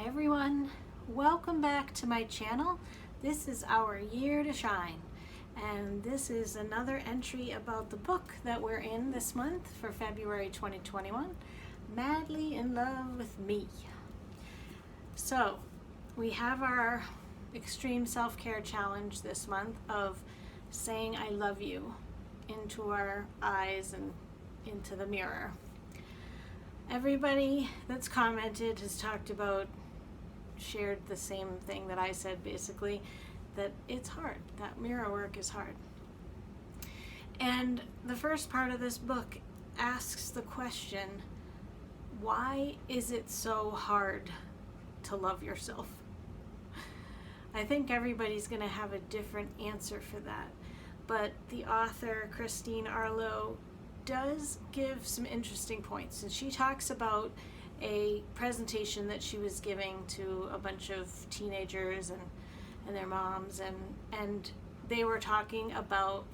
Hi everyone, welcome back to my channel. This is our year to shine, and this is another entry about the book that we're in this month for February 2021, Madly in Love with Me. So we have our extreme self-care challenge this month of saying I love you into our eyes and into the mirror. Everybody that's commented has talked about, shared the same thing that I said, basically, that it's hard, that mirror work is hard. And the first part of this book asks the question, why is it so hard to love yourself? I think everybody's going to have a different answer for that, but the author, Arylo, does give some interesting points, and she talks about a presentation that she was giving to a bunch of teenagers and their moms, and they were talking about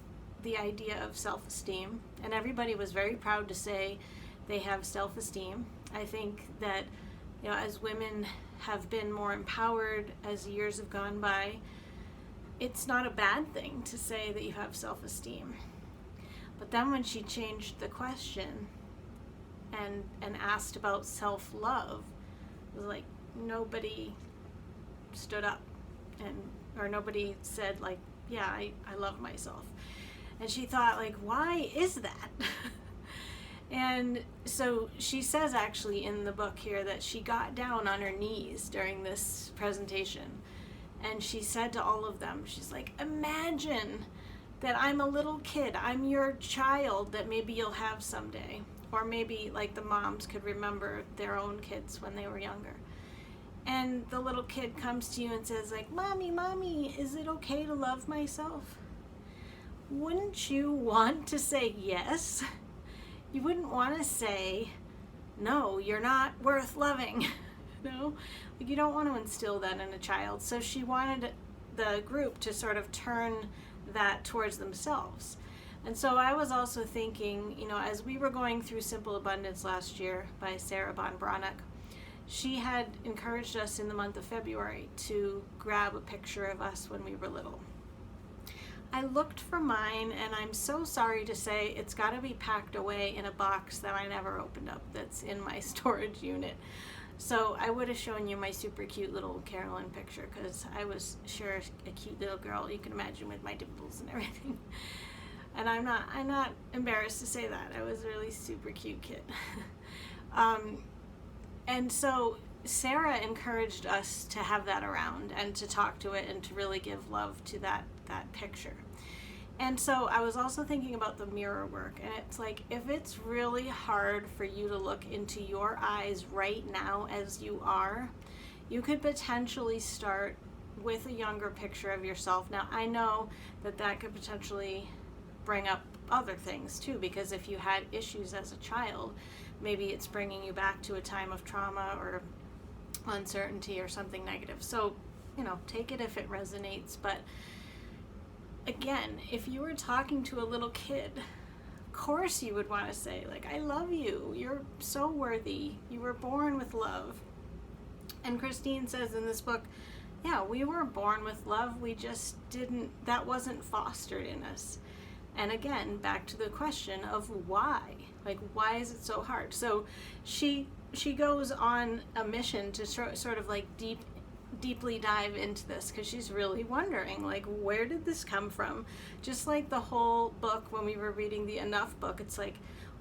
the idea of self-esteem, and everybody was very proud to say they have self-esteem. I think that, you know, as women have been more empowered as years have gone by, it's not a bad thing to say that you have self-esteem. But then when she changed the question and asked about self-love, it was like nobody stood up or nobody said like, yeah, I love myself. And she thought, like, why is that? And so she says actually in the book here that she got down on her knees during this presentation, and she said to all of them, she's like, imagine that I'm a little kid, I'm your child that maybe you'll have someday. Or maybe like the moms could remember their own kids when they were younger. And the little kid comes to you and says like, Mommy, is it okay to love myself? Wouldn't you want to say yes? You wouldn't want to say, no, you're not worth loving. No, like, you don't want to instill that in a child. So she wanted the group to sort of turn that towards themselves. And so I was also thinking, you know, as we were going through Simple Abundance last year by Sarah Ban Breathnach, she had encouraged us in the month of February to grab a picture of us when we were little. I looked for mine, and I'm so sorry to say it's got to be packed away in a box that I never opened up that's in my storage unit. So I would have shown you my super cute little Carolyn picture, because I was sure a cute little girl, you can imagine, with my dimples and everything. And I'm not embarrassed to say that. I was a really super cute kid. And so Sarah encouraged us to have that around and to talk to it and to really give love to that picture. And so I was also thinking about the mirror work, and it's like, if it's really hard for you to look into your eyes right now as you are, you could potentially start with a younger picture of yourself. Now, I know that could potentially bring up other things too, because if you had issues as a child, maybe it's bringing you back to a time of trauma or uncertainty or something negative. So, you know, take it if it resonates. But again, if you were talking to a little kid, of course you would want to say, like, I love you, you're so worthy, you were born with love. And Christine says in this book, yeah, we were born with love, we just didn't, that wasn't fostered in us. And again, back to the question of why, like, why is it so hard? So she goes on a mission to sort of like deeply dive into this, because she's really wondering, like, where did this come from? Just like the whole book when we were reading the Enough book, it's like,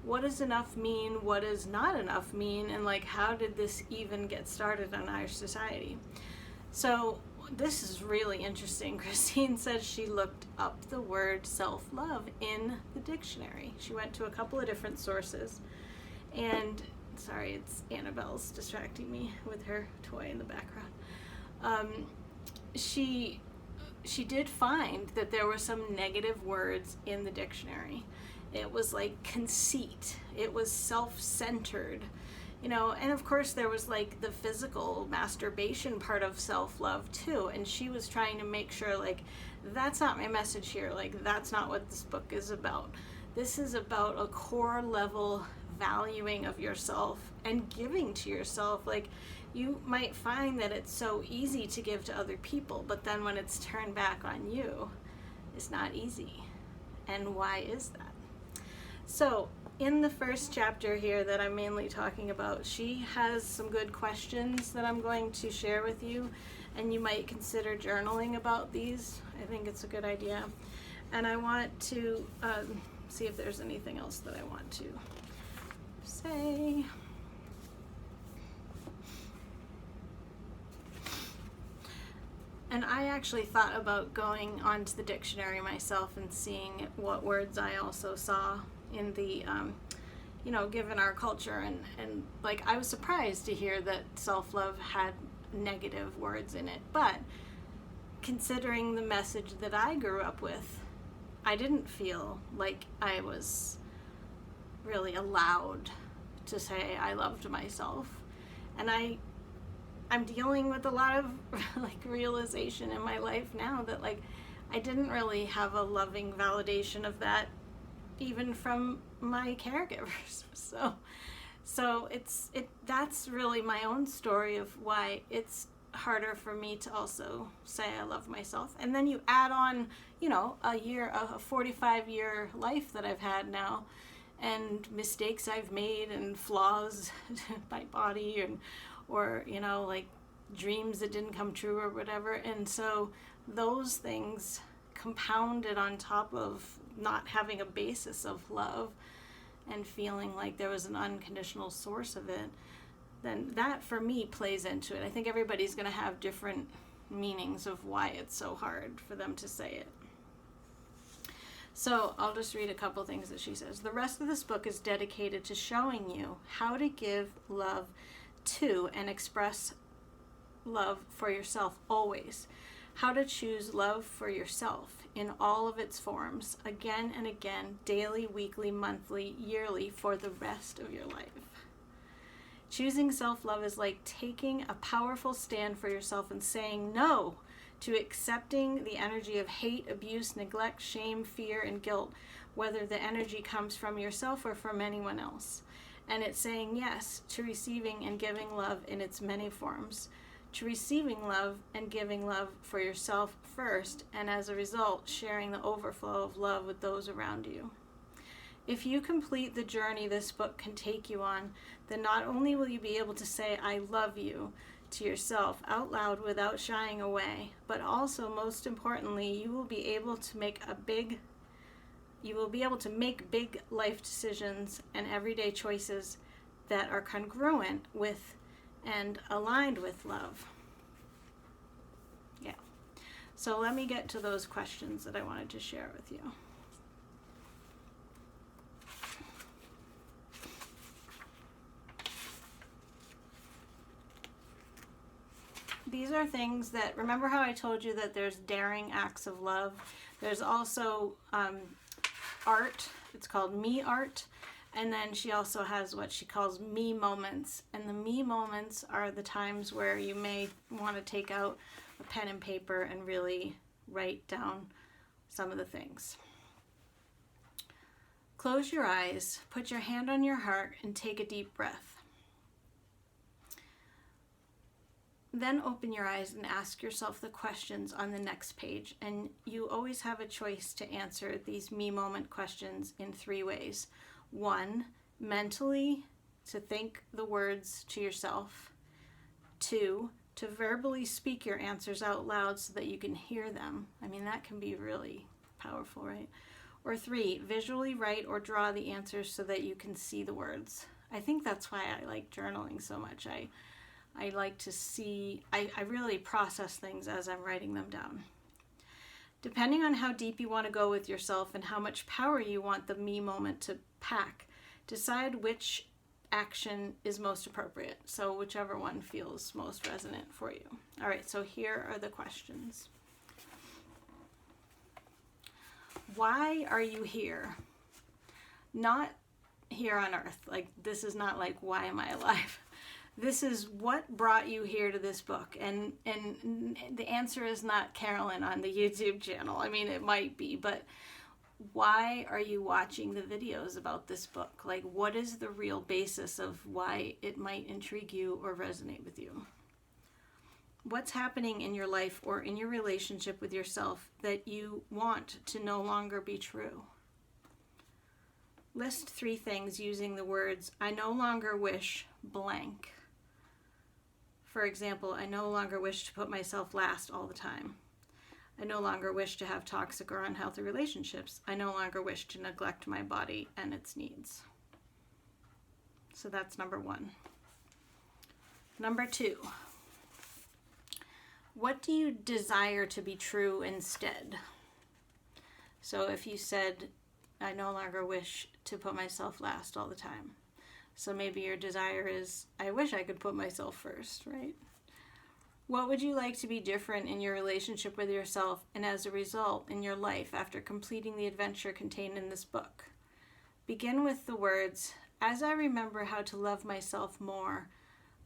what does enough mean? What does not enough mean? And like, how did this even get started in our society? So this is really interesting. Christine says she looked up the word self-love in the dictionary. She went to a couple of different sources, and sorry, it's Annabelle's distracting me with her toy in the background. She did find that there were some negative words in the dictionary. It was like conceit, it was self-centered, you know, and of course there was like the physical masturbation part of self-love too, and she was trying to make sure, like, that's not my message here, like, that's not what this book is about. This is about a core level valuing of yourself and giving to yourself. Like, you might find that it's so easy to give to other people, but then when it's turned back on you, it's not easy. And why is that? So in the first chapter here that I'm mainly talking about, she has some good questions that I'm going to share with you, and you might consider journaling about these. I think it's a good idea. And I want to see if there's anything else that I want to say. And I actually thought about going onto the dictionary myself and seeing what words I also saw in the, given our culture. And like, I was surprised to hear that self-love had negative words in it. But considering the message that I grew up with, I didn't feel like I was really allowed to say I loved myself. And I'm dealing with a lot of like realization in my life now that like I didn't really have a loving validation of that even from my caregivers. So that's really my own story of why it's harder for me to also say I love myself. And then you add on, a 45-year life that I've had now, and mistakes I've made and flaws in my body, or like dreams that didn't come true or whatever. And so those things compounded on top of not having a basis of love and feeling like there was an unconditional source of it, then that for me plays into it. I think everybody's going to have different meanings of why it's so hard for them to say it. So I'll just read a couple things that she says. The rest of this book is dedicated to showing you how to give love to and express love for yourself always. How to choose love for yourself in all of its forms, again and again, daily, weekly, monthly, yearly, for the rest of your life. Choosing self-love is like taking a powerful stand for yourself and saying no to accepting the energy of hate, abuse, neglect, shame, fear, and guilt, whether the energy comes from yourself or from anyone else. And it's saying yes to receiving and giving love in its many forms, to receiving love and giving love for yourself first, and as a result, sharing the overflow of love with those around you. If you complete the journey this book can take you on, then not only will you be able to say I love you to yourself out loud without shying away, but also, most importantly, you will be able to make big life decisions and everyday choices that are congruent with and aligned with love. Yeah. So let me get to those questions that I wanted to share with you. These are things that, remember how I told you that there's daring acts of love? There's also art. It's called me art. And then she also has what she calls me moments. And the me moments are the times where you may want to take out a pen and paper and really write down some of the things. Close your eyes, put your hand on your heart, and take a deep breath. Then open your eyes and ask yourself the questions on the next page. And you always have a choice to answer these me moment questions in 3 ways. 1, mentally, to think the words to yourself. 2, to verbally speak your answers out loud so that you can hear them. I mean, that can be really powerful, right? Or 3, visually write or draw the answers so that you can see the words. I think that's why I like journaling so much. I like to see, I really process things as I'm writing them down. Depending on how deep you want to go with yourself and how much power you want the me moment to pack, decide which action is most appropriate. So whichever one feels most resonant for you. All right, so here are the questions. Why are you here? Not here on earth. Like, this is not like, why am I alive? This is what brought you here to this book. And the answer is not Carolyn on the YouTube channel. I mean, it might be, but why are you watching the videos about this book? Like, what is the real basis of why it might intrigue you or resonate with you? What's happening in your life or in your relationship with yourself that you want to no longer be true? List 3 things using the words, I no longer wish blank. For example, I no longer wish to put myself last all the time. I no longer wish to have toxic or unhealthy relationships. I no longer wish to neglect my body and its needs. So that's number 1. Number 2. What do you desire to be true instead? So if you said, I no longer wish to put myself last all the time. So maybe your desire is, I wish I could put myself first, right? What would you like to be different in your relationship with yourself and as a result in your life after completing the adventure contained in this book? Begin with the words, as I remember how to love myself more,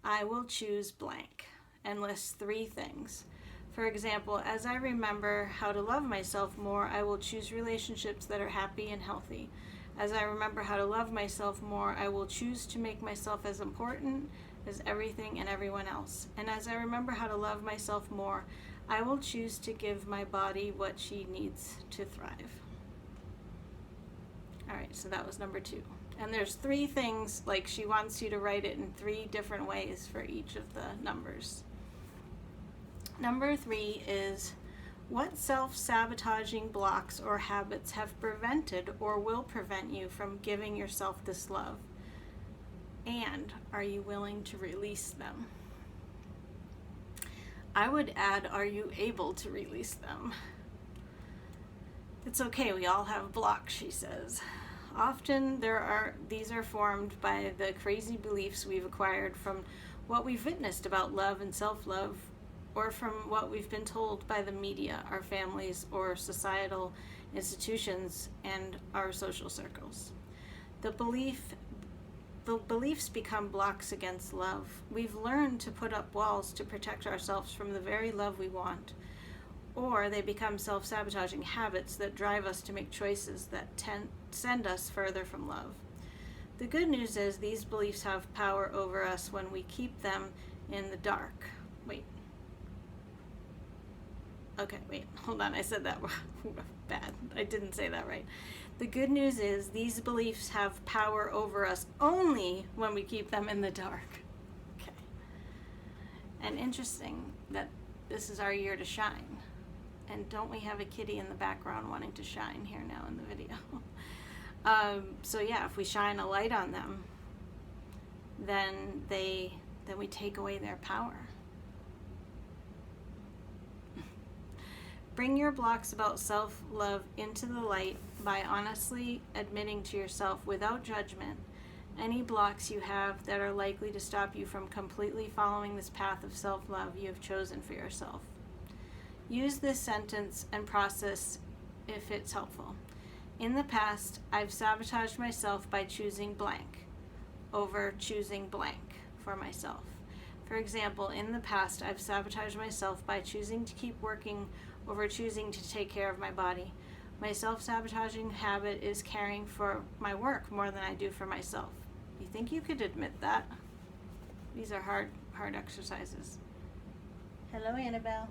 I will choose blank, and list 3 things. For example, as I remember how to love myself more, I will choose relationships that are happy and healthy. As I remember how to love myself more, I will choose to make myself as important as everything and everyone else. And as I remember how to love myself more, I will choose to give my body what she needs to thrive. All right, so that was number 2. And there's 3 things, like she wants you to write it in 3 different ways for each of the numbers. Number 3 is, what self-sabotaging blocks or habits have prevented or will prevent you from giving yourself this love? And are you willing to release them? I would add, are you able to release them? It's okay, we all have blocks, she says. Often these are formed by the crazy beliefs we've acquired from what we've witnessed about love and self-love, or from what we've been told by the media, our families, or societal institutions and our social circles. The beliefs become blocks against love. We've learned to put up walls to protect ourselves from the very love we want, or they become self-sabotaging habits that drive us to make choices that send us further from love. The good news is these beliefs have power over us when we keep them in the dark. Hold on, I said that bad. I didn't say that right. The good news is these beliefs have power over us only when we keep them in the dark. Okay. And interesting that this is our year to shine. And don't we have a kitty in the background wanting to shine here now in the video? So yeah, if we shine a light on them, then we take away their power. Bring your blocks about self-love into the light by honestly admitting to yourself without judgment any blocks you have that are likely to stop you from completely following this path of self-love you have chosen for yourself. Use this sentence and process if it's helpful. In the past, I've sabotaged myself by choosing blank over choosing blank for myself. For example, in the past, I've sabotaged myself by choosing to keep working over choosing to take care of my body. My self-sabotaging habit is caring for my work more than I do for myself. You think you could admit that? These are hard exercises. Hello, Annabelle.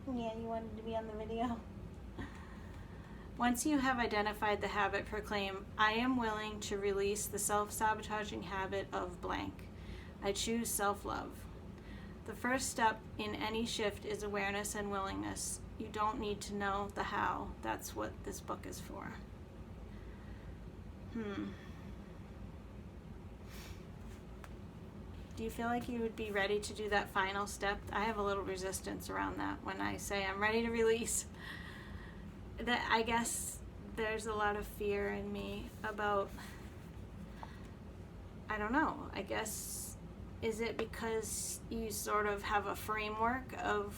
Yeah, you wanted to be on the video? Once you have identified the habit, proclaim, I am willing to release the self-sabotaging habit of blank. I choose self-love. The first step in any shift is awareness and willingness. You don't need to know the how. That's what this book is for. Do you feel like you would be ready to do that final step? I have a little resistance around that when I say I'm ready to release. That I guess there's a lot of fear in me about, I don't know, I guess, is it because you sort of have a framework of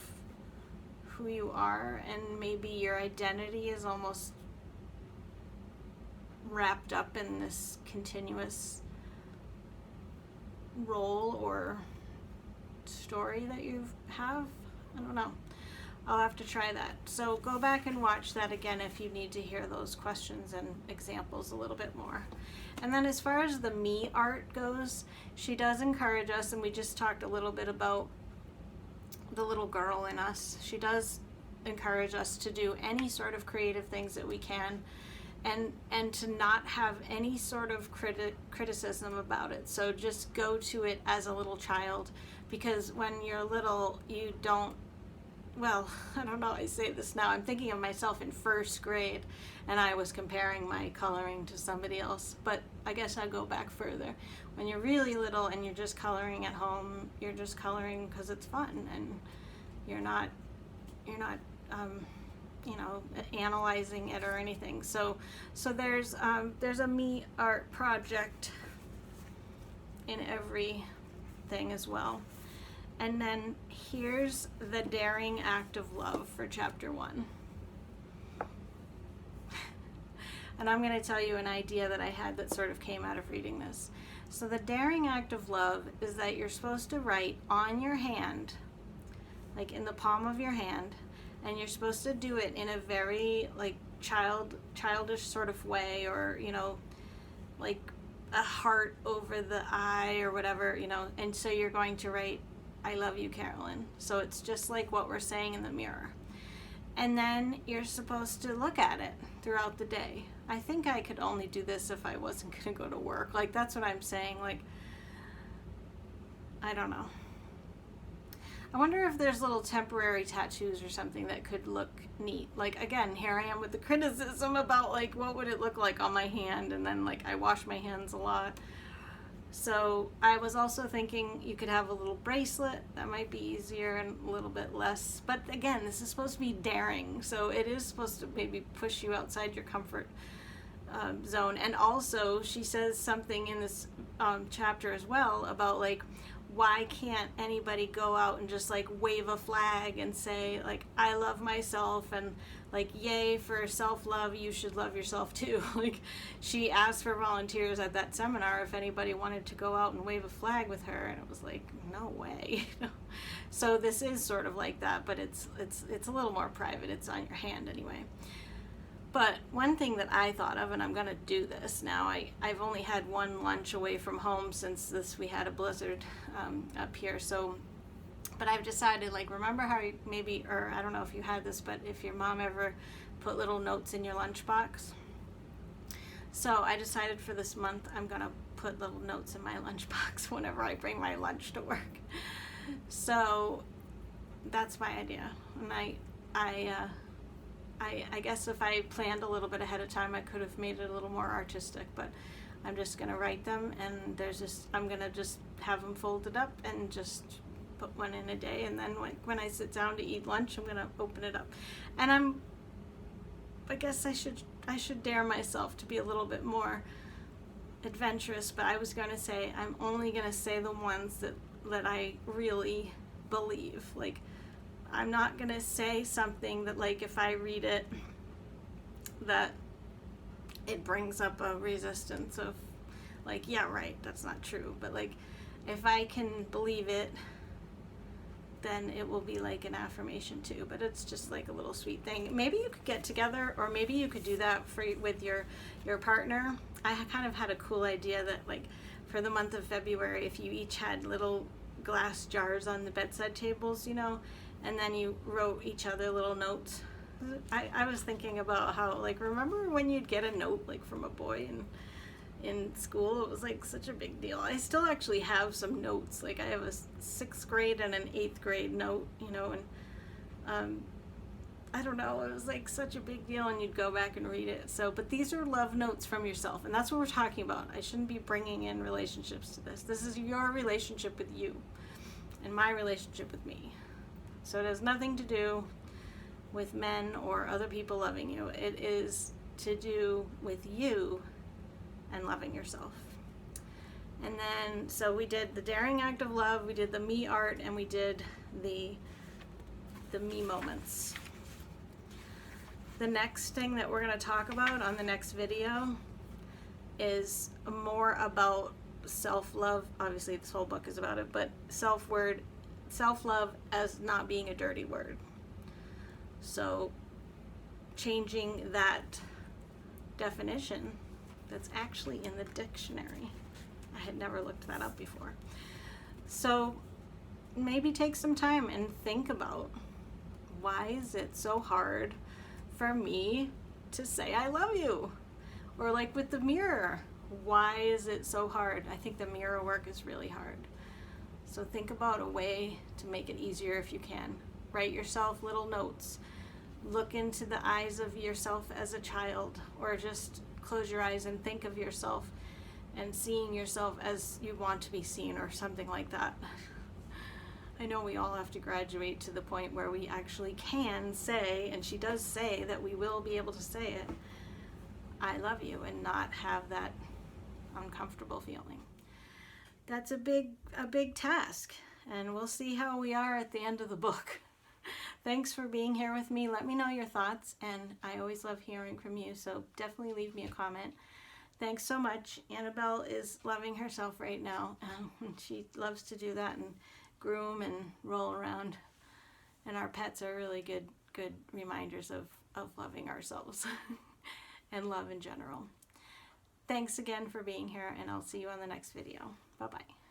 who you are and maybe your identity is almost wrapped up in this continuous role or story that you have? I don't know. I'll have to try that. So go back and watch that again if you need to hear those questions and examples a little bit more. And then as far as the me art goes, she does encourage us, and we just talked a little bit about the little girl in us. She does encourage us to do any sort of creative things that we can, and to not have any sort of criticism about it. So just go to it as a little child, because when you're little, you don't, well, I don't know, I say this now, I'm thinking of myself in first grade, and I was comparing my coloring to somebody else, but I guess I'll go back further. When you're really little and you're just coloring at home, you're just coloring because it's fun, and you're not you know, analyzing it or anything. So there's a me art project in every thing as well. And then here's the daring act of love for chapter 1. And I'm going to tell you an idea that I had that sort of came out of reading this. So the daring act of love is that you're supposed to write on your hand, like in the palm of your hand, and you're supposed to do it in a very like childish sort of way, or, you know, like a heart over the eye or whatever, you know. And so you're going to write, "I love you, Carolyn." So it's just like what we're saying in the mirror. And then you're supposed to look at it throughout the day. I think I could only do this if I wasn't going to go to work. Like, that's what I'm saying. Like, I don't know. I wonder if there's little temporary tattoos or something that could look neat. Like, again, here I am with the criticism about, like, what would it look like on my hand? And then, like, I wash my hands a lot. So I was also thinking you could have a little bracelet. That might be easier and a little bit less. But again, this is supposed to be daring. So it is supposed to maybe push you outside your comfort zone. And also, she says something in this chapter as well about, like, why can't anybody go out and just like wave a flag and say, like, I love myself, and like, yay for self-love, you should love yourself too. Like, she asked for volunteers at that seminar if anybody wanted to go out and wave a flag with her, and it was like, no way. So this is sort of like that, but it's a little more private. It's on your hand anyway. But one thing that I thought of, and I'm going to do this now, I've only had one lunch away from home since we had a blizzard up here, so, but I've decided, like, remember how you maybe, or I don't know if you had this, but if your mom ever put little notes in your lunchbox? So I decided for this month I'm going to put little notes in my lunchbox whenever I bring my lunch to work. So that's my idea, and I guess if I planned a little bit ahead of time, I could have made it a little more artistic, but I'm just going to write them, and I'm going to just have them folded up and just put one in a day, and then when I sit down to eat lunch, I'm going to open it up. And I guess I should dare myself to be a little bit more adventurous, but I was going to say I'm only going to say the ones that I really believe. Like, I'm not going to say something that, like, if I read it, that it brings up a resistance of, like, yeah, right, that's not true. But, like, if I can believe it, then it will be like an affirmation too. But it's just like a little sweet thing. Maybe you could get together, or maybe you could do that with your partner. I kind of had a cool idea that, like, for the month of February, if you each had little glass jars on the bedside tables, you know, and then you wrote each other little notes. I was thinking about how, like, remember when you'd get a note, like, from a boy in school? It was like such a big deal. I still actually have some notes. Like, I have a 6th grade and an 8th grade note, you know, and I don't know, it was like such a big deal, and you'd go back and read it. So, but these are love notes from yourself, and that's what we're talking about. I shouldn't be bringing in relationships to this. This is your relationship with you and my relationship with me. So it has nothing to do with men or other people loving you. It is to do with you and loving yourself. And then, so we did the daring act of love, we did the me art, and we did the me moments. The next thing that we're going to talk about on the next video is more about self-love. Obviously, this whole book is about it, but self-love as not being a dirty word. So changing that definition that's actually in the dictionary. I had never looked that up before. So maybe take some time and think about, why is it so hard for me to say I love you? Or like with the mirror, why is it so hard? I think the mirror work is really hard. So think about a way to make it easier if you can. Write yourself little notes. Look into the eyes of yourself as a child, or just close your eyes and think of yourself and seeing yourself as you want to be seen, or something like that. I know we all have to graduate to the point where we actually can say, and she does say that we will be able to say it, I love you, and not have that uncomfortable feeling. That's a big task, and we'll see how we are at the end of the book. Thanks for being here with me. Let me know your thoughts, and I always love hearing from you, so definitely leave me a comment. Thanks so much. Annabelle is loving herself right now. She loves to do that and groom and roll around, and our pets are really good reminders of loving ourselves and love in general. Thanks again for being here, and I'll see you on the next video. Bye-bye.